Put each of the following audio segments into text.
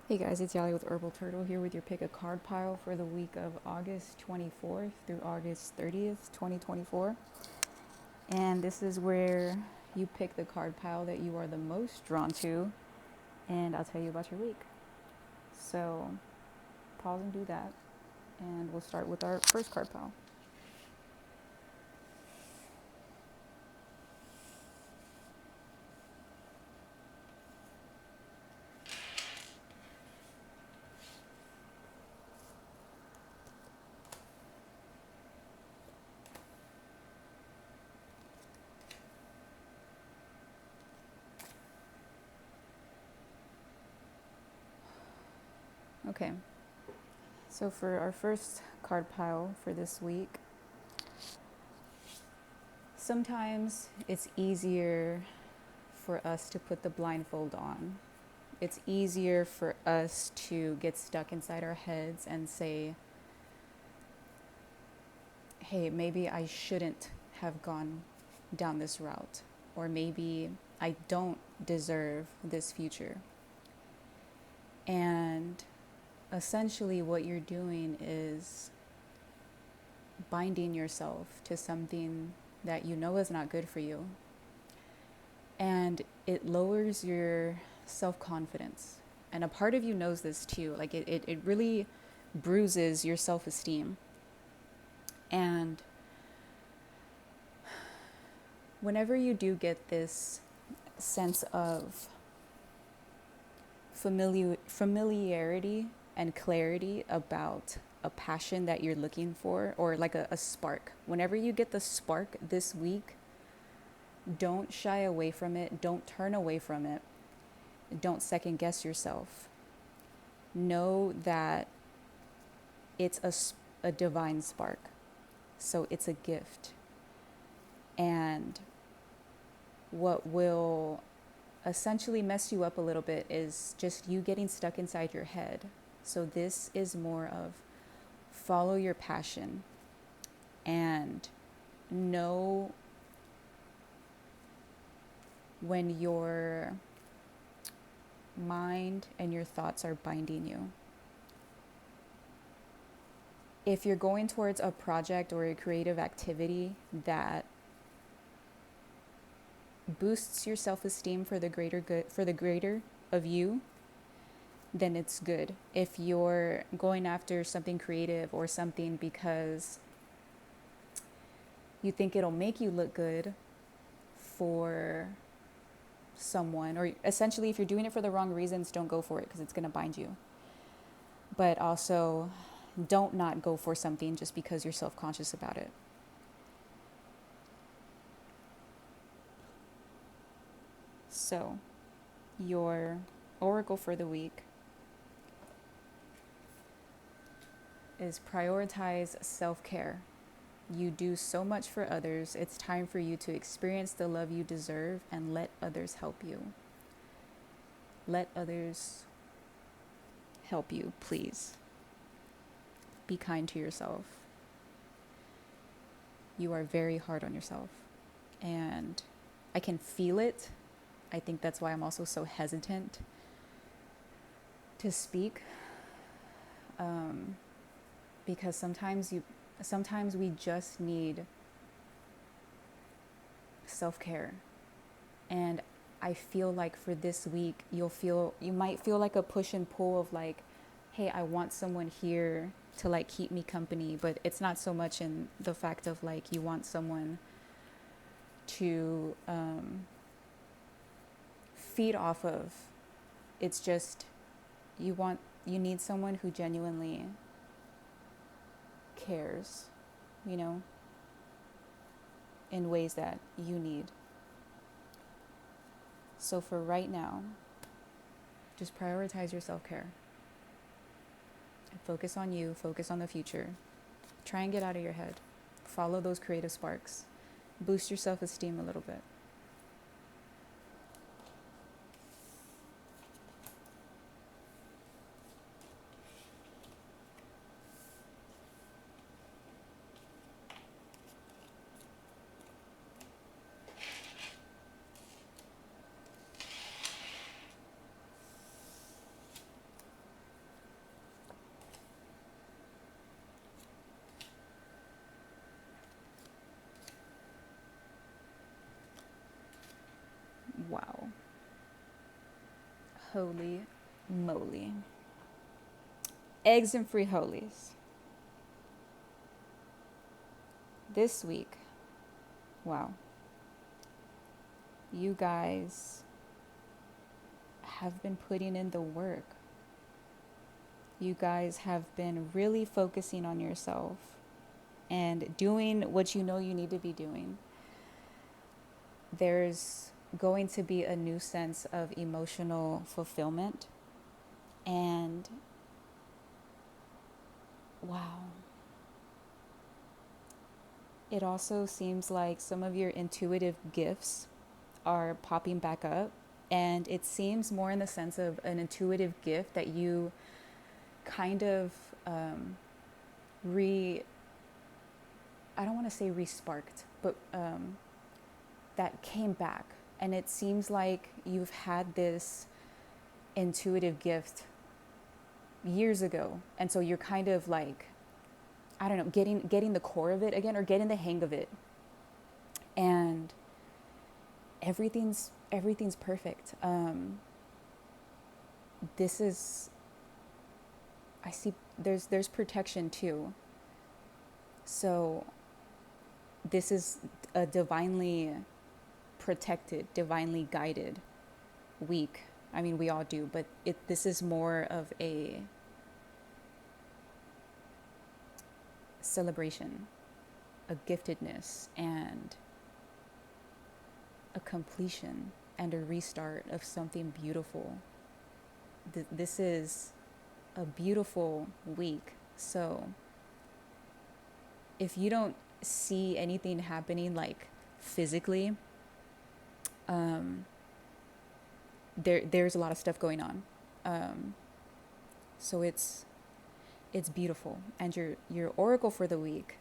Hey guys, it's Yali with Herbal Turtle here with your pick a card pile for the week of August 24th through August 30th, 2024. And this is where you pick the card pile that you are the most drawn to, and I'll tell you about your week. So pause and do that, and we'll start with our first card pile. Okay, so for our first card pile for this week, sometimes it's easier for us to put the blindfold on. It's easier for us to get stuck inside our heads and say, hey, maybe I shouldn't have gone down this route, or maybe I don't deserve this future. And essentially, what you're doing is binding yourself to something that you know is not good for you. And it lowers your self confidence. And a part of you knows this too. Like it really bruises your self esteem. And whenever you do get this sense of familiarity and clarity about a passion that you're looking for, or like a spark, whenever you get the spark this week, don't shy away from it, don't turn away from it, don't second guess yourself. Know that it's a divine spark, so it's a gift. And what will essentially mess you up a little bit is just you getting stuck inside your head. So this is more of follow your passion and know when your mind and your thoughts are binding you. If you're going towards a project or a creative activity that boosts your self-esteem for the greater good, for the greater of you, then it's good. If you're going after something creative or something because you think it'll make you look good for someone, or essentially if you're doing it for the wrong reasons, don't go for it because it's going to bind you. But also don't not go for something just because you're self-conscious about it. So your oracle for the week is prioritize self-care. You do so much for others. It's time for you to experience the love you deserve and let others help you. Let others help you, please. Be kind to yourself. You are very hard on yourself. And I can feel it. I think that's why I'm also so hesitant to speak. Because sometimes we just need self-care. And I feel like for this week, you might feel like a push and pull of like, hey, I want someone here to like keep me company, but it's not so much in the fact of like you want someone to feed off of. It's just you need someone who genuinely cares, you know, in ways that you need. So for right now, just prioritize your self-care. Focus on you, focus on the future. Try and get out of your head. Follow those creative sparks. Boost your self-esteem a little bit. Holy moly. Eggs and frijoles. This week, wow. You guys have been putting in the work. You guys have been really focusing on yourself and doing what you know you need to be doing. There's going to be a new sense of emotional fulfillment. And wow. It also seems like some of your intuitive gifts are popping back up. And it seems more in the sense of an intuitive gift that you kind of I don't want to say re-sparked, but that came back. And it seems like you've had this intuitive gift years ago. And so you're kind of like, I don't know, getting the core of it again, or getting the hang of it. And everything's perfect. This is, I see there's protection too. So this is a divinely protected, divinely guided week. I mean, we all do, but this is more of a celebration, a giftedness, and a completion and a restart of something beautiful. This is a beautiful week. So if you don't see anything happening like physically, there's a lot of stuff going on. So it's beautiful. And your oracle for the week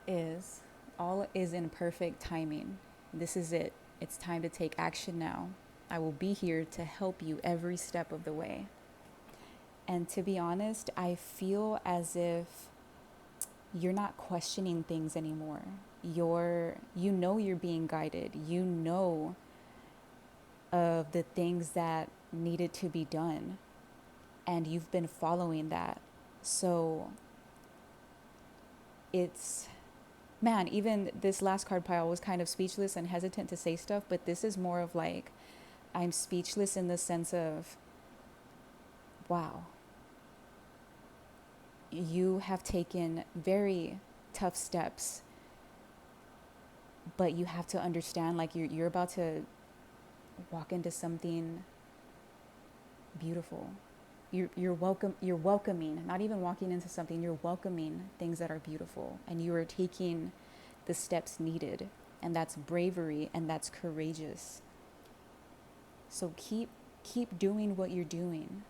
is all is in perfect timing. This is it. It's time to take action now. I will be here to help you every step of the way. And to be honest, I feel as if you're not questioning things anymore. You're being guided. You know of the things that needed to be done. And you've been following that. So it's, man, even this last card pile was kind of speechless and hesitant to say stuff, but this is more of like, I'm speechless in the sense of, wow, you have taken very tough steps, but you have to understand, like, you're about to walk into something beautiful. You're welcoming, not even walking into something, you're welcoming things that are beautiful, and you are taking the steps needed, and that's bravery, and that's courageous. So keep doing what you're doing.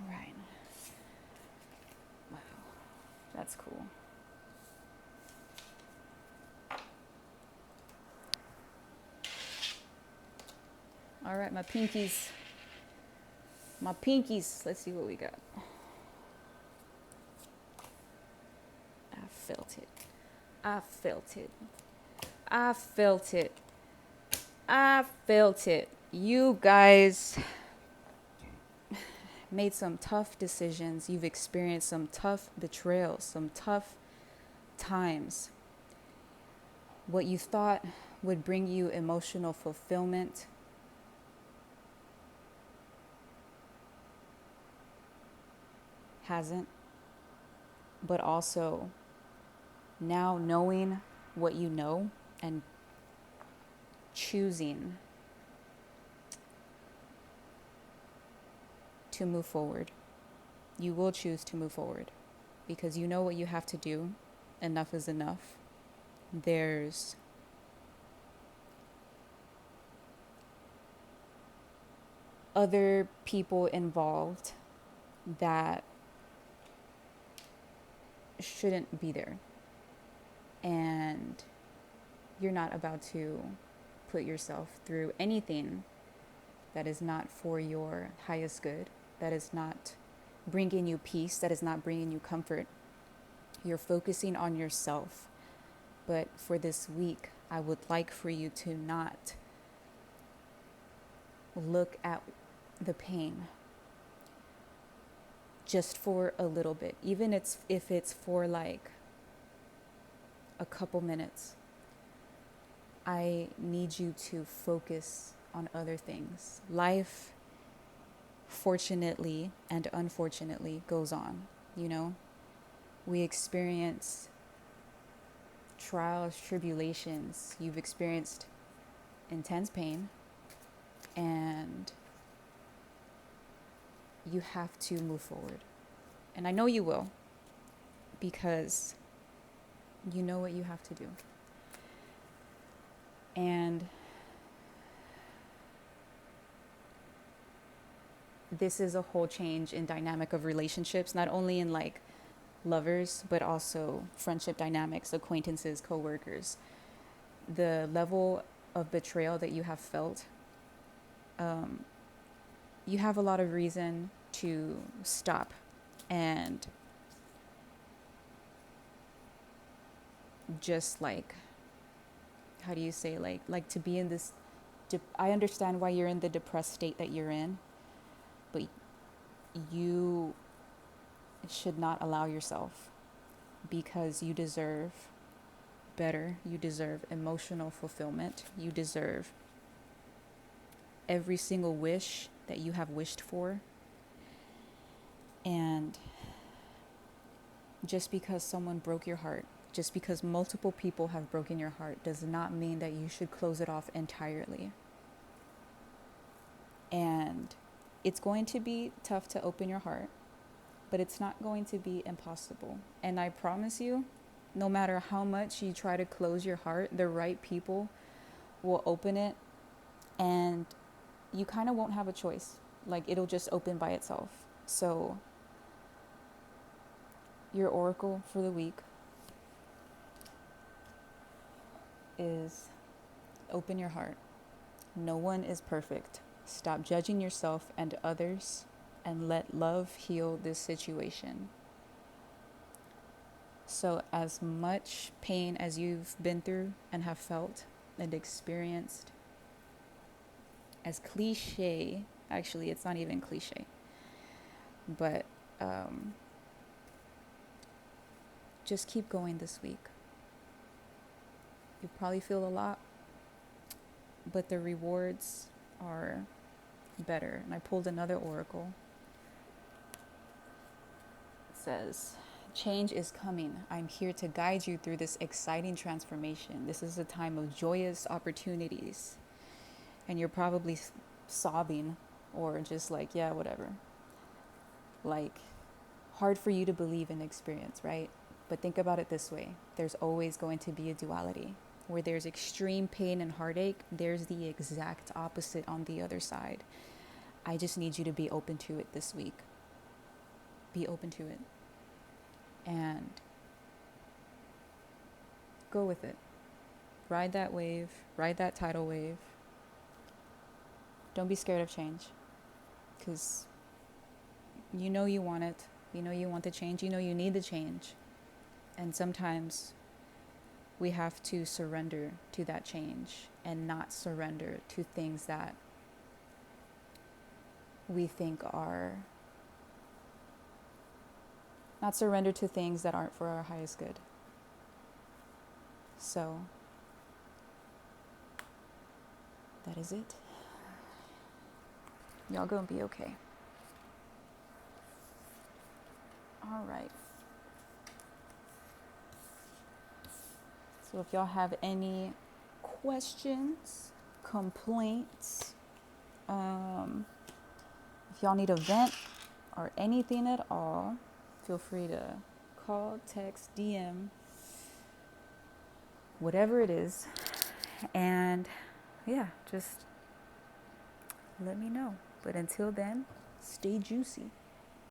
All right. Wow. That's cool. All right, my pinkies. Let's see what we got. I felt it. I felt it. You guys made some tough decisions. You've experienced some tough betrayals, some tough times. What you thought would bring you emotional fulfillment hasn't. But also, now knowing what you know and choosing to move forward. You will choose to move forward because you know what you have to do. Enough is enough. There's other people involved that shouldn't be there. And you're not about to put yourself through anything that is not for your highest good, that is not bringing you peace, that is not bringing you comfort. You're focusing on yourself. But for this week, I would like for you to not look at the pain just for a little bit, even if it's for like a couple minutes. I need you to focus on other things. Life, fortunately and unfortunately, goes on, you know? We experience trials, tribulations. You've experienced intense pain, and you have to move forward. And I know you will, because you know what you have to do. And this is a whole change in dynamic of relationships, not only in like lovers, but also friendship dynamics, acquaintances, coworkers. The level of betrayal that you have felt, you have a lot of reason to stop and just like, how do you say, like to be in this I understand why you're in the depressed state that you're in, but you should not allow yourself, because you deserve better. You deserve emotional fulfillment. You deserve every single wish that you have wished for. And just because someone broke your heart, just because multiple people have broken your heart, does not mean that you should close it off entirely. And it's going to be tough to open your heart, but it's not going to be impossible. And I promise you, no matter how much you try to close your heart, the right people will open it, and you kind of won't have a choice. Like, it'll just open by itself. So your oracle for the week is open your heart. No one is perfect. Stop judging yourself and others, and let love heal this situation. So as much pain as you've been through and have felt and experienced, as cliche, actually it's not even cliche, but just keep going this week. You probably feel a lot, but the rewards are better. And I pulled another oracle. It says, change is coming. I'm here to guide you through this exciting transformation. This is a time of joyous opportunities. And you're probably sobbing or just like, yeah, whatever. Like, hard for you to believe in experience, right? But think about it this way. There's always going to be a duality. Where there's extreme pain and heartache, there's the exact opposite on the other side. I just need you to be open to it this week. Be open to it. And go with it. Ride that wave. Ride that tidal wave. Don't be scared of change. Because you know you want it. You know you want the change. You know you need the change. And sometimes we have to surrender to that change and not surrender to things that we think are, not surrender to things that aren't for our highest good. So that is it. Y'all gonna be okay. All right. So if y'all have any questions, complaints, if y'all need a vent or anything at all, feel free to call, text, DM, whatever it is. And yeah, just let me know. But until then, stay juicy.